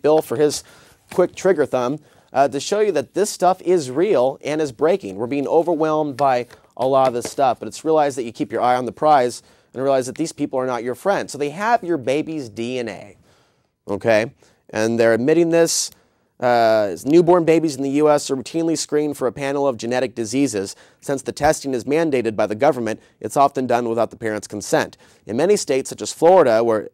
Bill for his quick trigger thumb to show you that this stuff is real and is breaking. We're being overwhelmed by a lot of this stuff, but it's realized that you keep your eye on the prize and realize that these people are not your friends. So they have your baby's DNA, okay? And they're admitting this. Newborn babies in the U.S. are routinely screened for a panel of genetic diseases. Since the testing is mandated by the government, it's often done without the parents' consent. In many states, such as Florida, where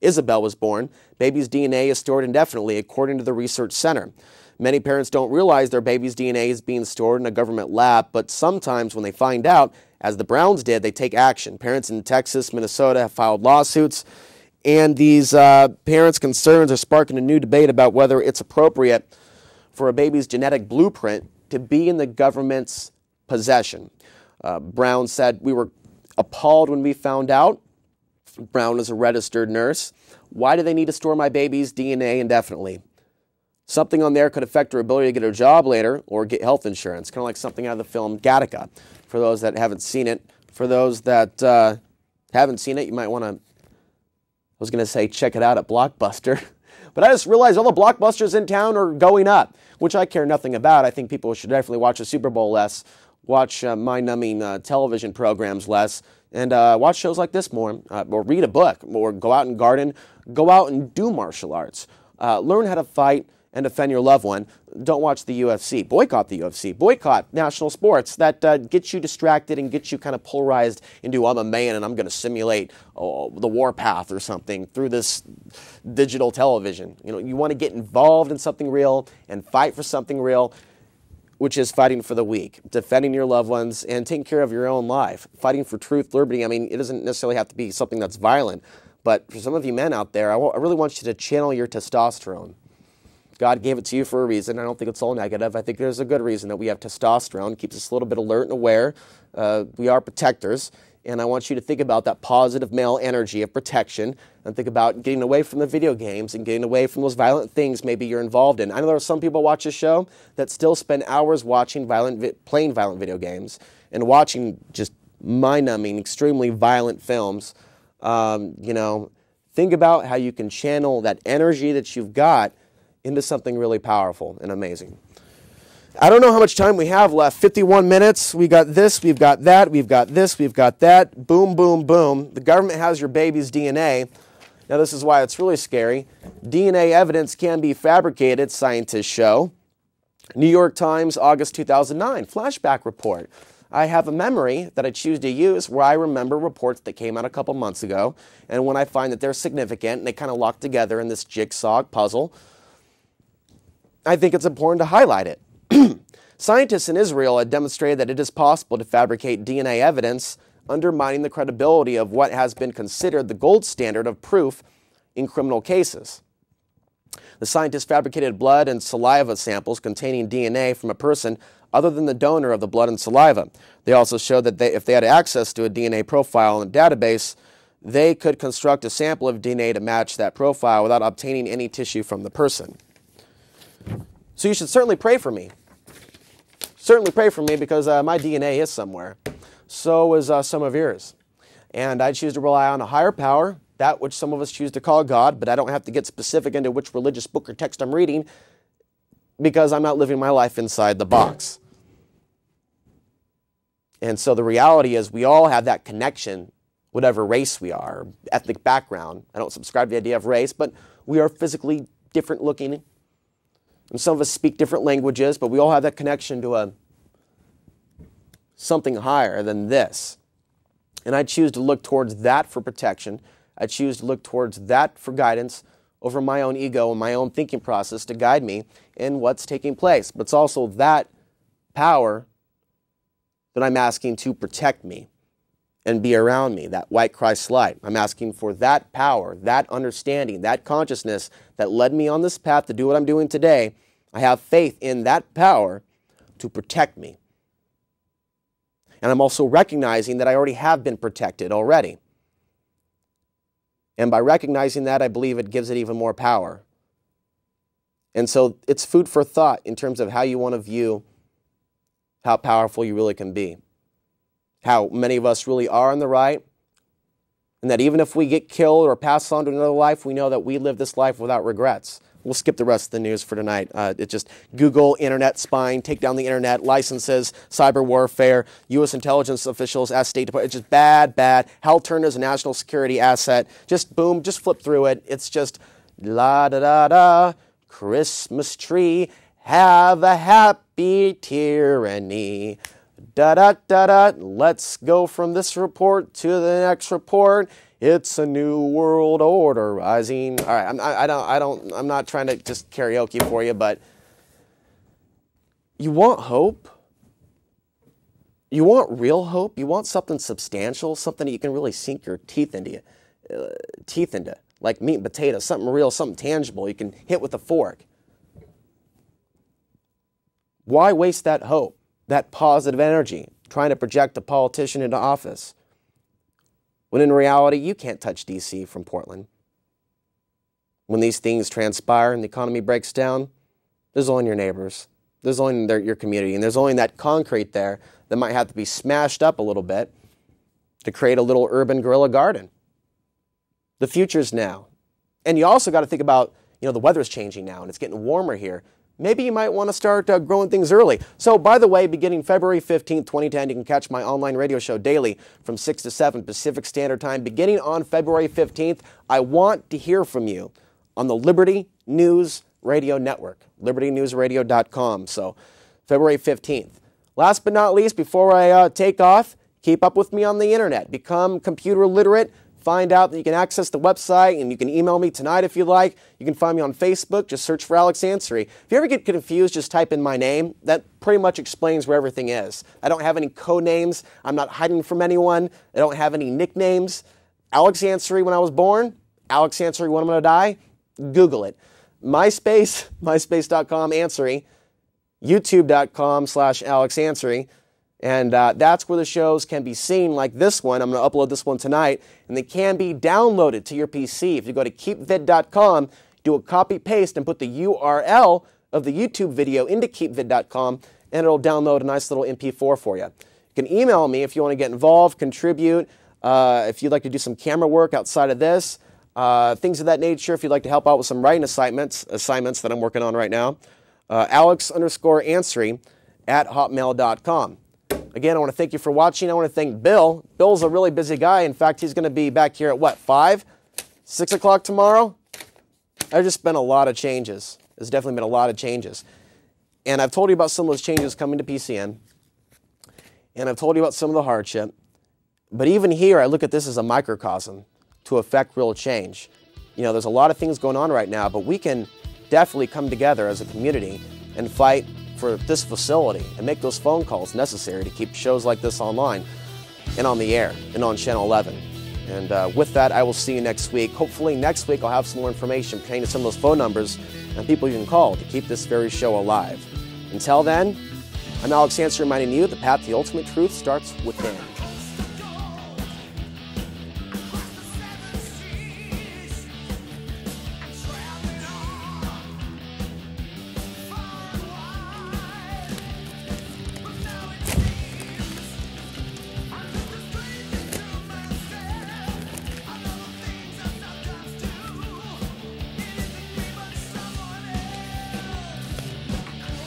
Isabel was born, baby's DNA is stored indefinitely, according to the research center. Many parents don't realize their baby's DNA is being stored in a government lab, but sometimes when they find out, as the Browns did, they take action. Parents in Texas, Minnesota have filed lawsuits, and these parents' concerns are sparking a new debate about whether it's appropriate for a baby's genetic blueprint to be in the government's possession. Brown said, "We were appalled when we found out." Brown is a registered nurse. "Why do they need to store my baby's DNA indefinitely? Something on there could affect her ability to get a job later or get health insurance." Kind of like something out of the film Gattaca. For those that haven't seen it, for those that haven't seen it, you might want to, I was going to say check it out at Blockbuster. But I just realized all the Blockbusters in town are going up, which I care nothing about. I think people should definitely watch the Super Bowl less, watch mind-numbing television programs less, and watch shows like this more, or read a book, or go out and garden, go out and do martial arts. Learn how to fight and defend your loved one. Don't watch the UFC. Boycott the UFC. Boycott national sports. That gets you distracted and gets you kind of polarized into, I'm a man and I'm going to simulate the warpath or something through this digital television. You know, you want to get involved in something real and fight for something real, which is fighting for the weak, defending your loved ones, and taking care of your own life. Fighting for truth, liberty. I mean, it doesn't necessarily have to be something that's violent, but for some of you men out there, I really want you to channel your testosterone. God gave it to you for a reason. I don't think it's all negative. I think there's a good reason that we have testosterone. It keeps us a little bit alert and aware. We are protectors. And I want you to think about that positive male energy of protection and think about getting away from the video games and getting away from those violent things maybe you're involved in. I know there are some people watch this show that still spend hours watching playing violent video games and watching just mind-numbing, extremely violent films. You know, think about how you can channel that energy that you've got into something really powerful and amazing. I don't know how much time we have left. 51 minutes. We got this, we've got that, we've got this, we've got that. Boom, boom, boom. The government has your baby's DNA. Now this is why it's really scary. DNA evidence can be fabricated, scientists show. New York Times, August 2009, flashback report. I have a memory that I choose to use where I remember reports that came out a couple months ago, and when I find that they're significant and they kind of lock together in this jigsaw puzzle, I think it's important to highlight it. Scientists in Israel had demonstrated that it is possible to fabricate DNA evidence, undermining the credibility of what has been considered the gold standard of proof in criminal cases. The scientists fabricated blood and saliva samples containing DNA from a person other than the donor of the blood and saliva. They also showed that if they had access to a DNA profile in a database, they could construct a sample of DNA to match that profile without obtaining any tissue from the person. So you should certainly pray for me. Certainly pray for me because my DNA is somewhere. So is some of yours. And I choose to rely on a higher power, that which some of us choose to call God, but I don't have to get specific into which religious book or text I'm reading because I'm not living my life inside the box. And so the reality is we all have that connection, whatever race we are, ethnic background. I don't subscribe to the idea of race, but we are physically different looking. And some of us speak different languages, but we all have that connection to something higher than this. And I choose to look towards that for protection. I choose to look towards that for guidance over my own ego and my own thinking process to guide me in what's taking place. But it's also that power that I'm asking to protect me and be around me, that white Christ light. I'm asking for that power, that understanding, that consciousness that led me on this path to do what I'm doing today. I have faith in that power to protect me. And I'm also recognizing that I already have been protected already. And by recognizing that, I believe it gives it even more power. And so it's food for thought in terms of how you want to view how powerful you really can be. How many of us really are on the right, and that even if we get killed or pass on to another life, we know that we live this life without regrets. We'll skip the rest of the news for tonight. It's just Google, internet spying, take down the internet, licenses, cyber warfare, U.S. intelligence officials ask State Department. It's just bad, bad. Hal Turner's a national security asset. Just boom, just flip through it. It's just la-da-da-da, Christmas tree, have a happy tyranny. Da-da-da-da, let's go from this report to the next report. It's a new world order rising. All right, I'm not trying to just karaoke for you, but you want hope? You want real hope? You want something substantial, something that you can really sink your teeth into, like meat and potatoes, something real, something tangible you can hit with a fork. Why waste that hope, that positive energy, trying to project a politician into office, when in reality, you can't touch D.C. from Portland? When these things transpire and the economy breaks down, there's only your neighbors. There's only your community. And there's only that concrete there that might have to be smashed up a little bit to create a little urban guerrilla garden. The future's now. And you also got to think about, the weather's changing now and it's getting warmer here. Maybe you might want to start growing things early. So, by the way, beginning February 15th, 2010, you can catch my online radio show daily from 6 to 7 Pacific Standard Time. Beginning on February 15th, I want to hear from you on the Liberty News Radio Network, libertynewsradio.com. So, February 15th. Last but not least, before I take off, keep up with me on the internet. Become computer literate. Find out that you can access the website, and you can email me tonight if you like. You can find me on Facebook. Just search for Alex Ansary. If you ever get confused, just type in my name. That pretty much explains where everything is. I don't have any code names. I'm not hiding from anyone. I don't have any nicknames. Alex Ansary when I was born. Alex Ansary when I'm going to die. Google it. MySpace, myspace.com, Ansary. YouTube.com/Alex Ansary. And that's where the shows can be seen, like this one. I'm going to upload this one tonight. And they can be downloaded to your PC. If you go to keepvid.com, do a copy-paste and put the URL of the YouTube video into keepvid.com, and it'll download a nice little MP4 for you. You can email me if you want to get involved, contribute, if you'd like to do some camera work outside of this, things of that nature. If you'd like to help out with some writing assignments that I'm working on right now, alex_ansary@hotmail.com. Again, I want to thank you for watching. I want to thank Bill. Bill's a really busy guy. In fact, he's going to be back here at 5? 6 o'clock tomorrow? There's just been a lot of changes. There's definitely been a lot of changes. And I've told you about some of those changes coming to PCN. And I've told you about some of the hardship. But even here, I look at this as a microcosm to affect real change. There's a lot of things going on right now, but we can definitely come together as a community and fight for this facility and make those phone calls necessary to keep shows like this online and on the air and on Channel 11. And with that, I will see you next week. Hopefully next week I'll have some more information pertaining to some of those phone numbers and people you can call to keep this very show alive. Until then, I'm Alex Ansary reminding you the path to the ultimate truth starts within.